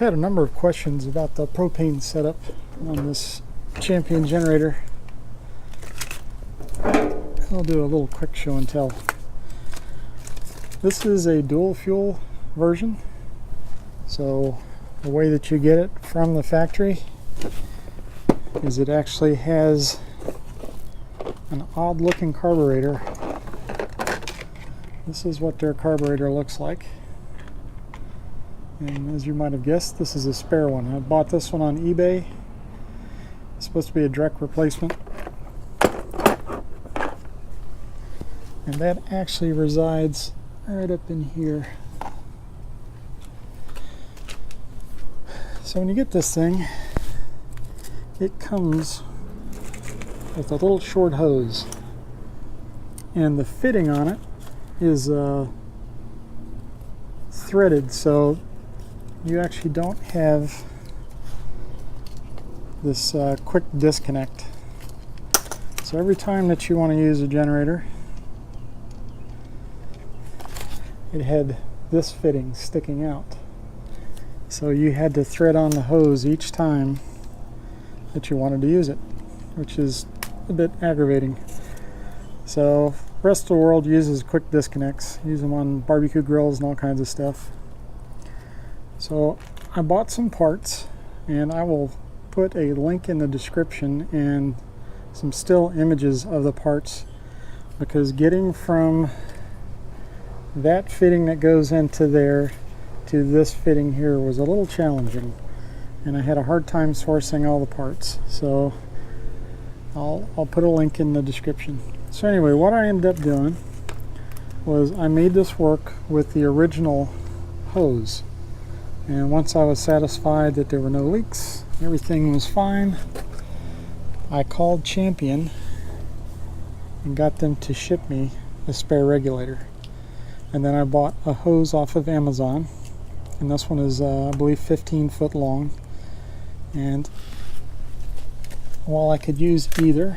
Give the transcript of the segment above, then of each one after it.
had a number of questions about the propane setup on this Champion generator. I'll do a little quick show and tell. This is a dual fuel version, so the way that you get it from the factory is it actually has an odd looking carburetor. This is what their carburetor looks like. And as you might have guessed, this is a spare one. I bought this one on eBay. It's supposed to be a direct replacement. And that actually resides right up in here. So when you get this thing, it comes with a little short hose. And the fitting on it is threaded, so you actually don't have this quick disconnect. So every time that you want to use a generator, it had this fitting sticking out. So you had to thread on the hose each time that you wanted to use it, which is a bit aggravating. So the rest of the world uses quick disconnects, use them on barbecue grills and all kinds of stuff. So I bought some parts, and I will put a link in the description and some still images of the parts, because getting from that fitting that goes into there to this fitting here was a little challenging, and I had a hard time sourcing all the parts. So I'll put a link in the description. So anyway, what I ended up doing was I made this work with the original hose. And once I was satisfied that there were no leaks, everything was fine, I called Champion and got them to ship me a spare regulator. And then I bought a hose off of Amazon, and this one is I believe 15 foot long. And while I could use either,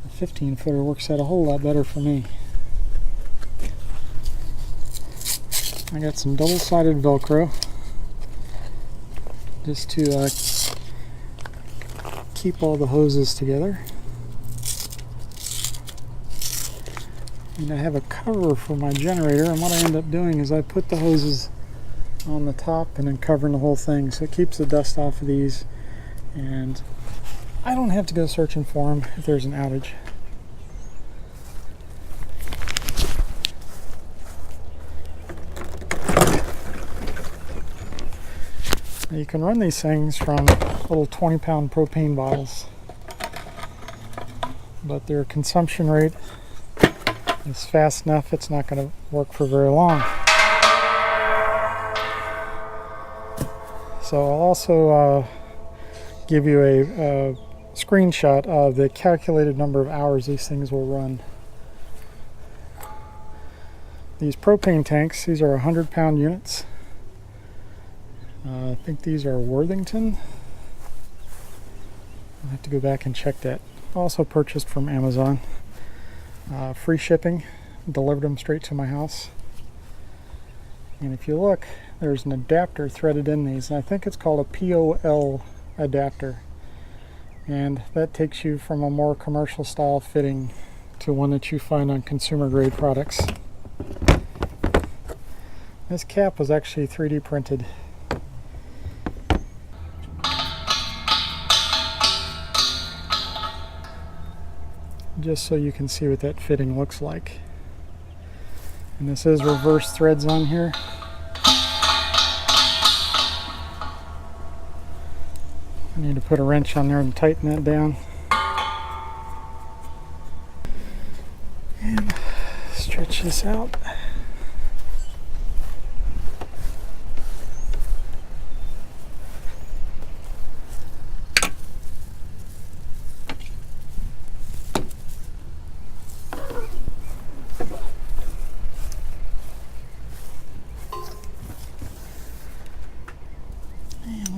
the 15 footer works out a whole lot better for me. I got some double-sided Velcro just to keep all the hoses together. And I have a cover for my generator, and what I end up doing is I put the hoses on the top and then covering the whole thing, so it keeps the dust off of these, and I don't have to go searching for them if there's an outage. You can run these things from little 20-pound propane bottles, but their consumption rate is fast enough it's not going to work for very long. So I'll also give you a screenshot of the calculated number of hours these things will run. These propane tanks, these are 100-pound units. I think these are Worthington. I'll have to go back and check that. Also purchased from Amazon. Free shipping, delivered them straight to my house. And if you look, there's an adapter threaded in these, and I think it's called a POL adapter. And that takes you from a more commercial style fitting to one that you find on consumer grade products. This cap was actually 3D printed. Just so you can see what that fitting looks like. And this is reverse threads on here. I need to put a wrench on there and tighten that down. And stretch this out.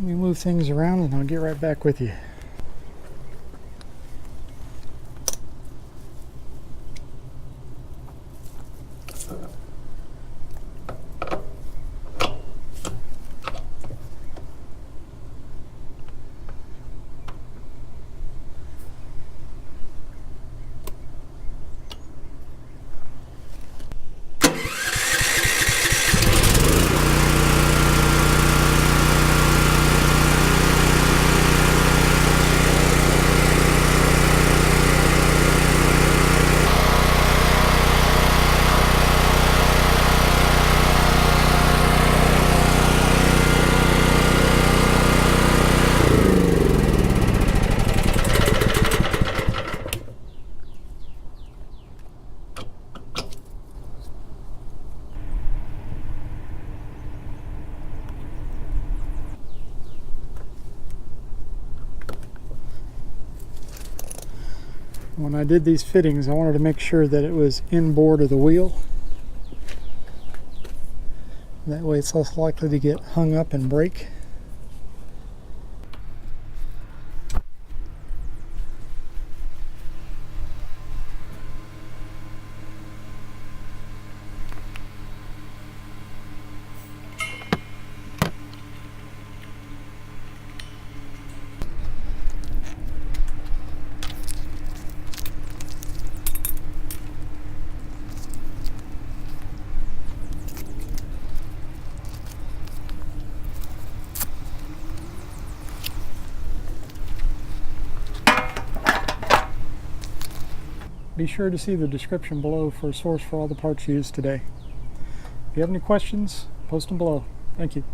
Move things around and I'll get right back with you. When I did these fittings, I wanted to make sure that it was inboard of the wheel. That way it's less likely to get hung up and break. Be sure to see the description below for a source for all the parts used today. If you have any questions, post them below. Thank you.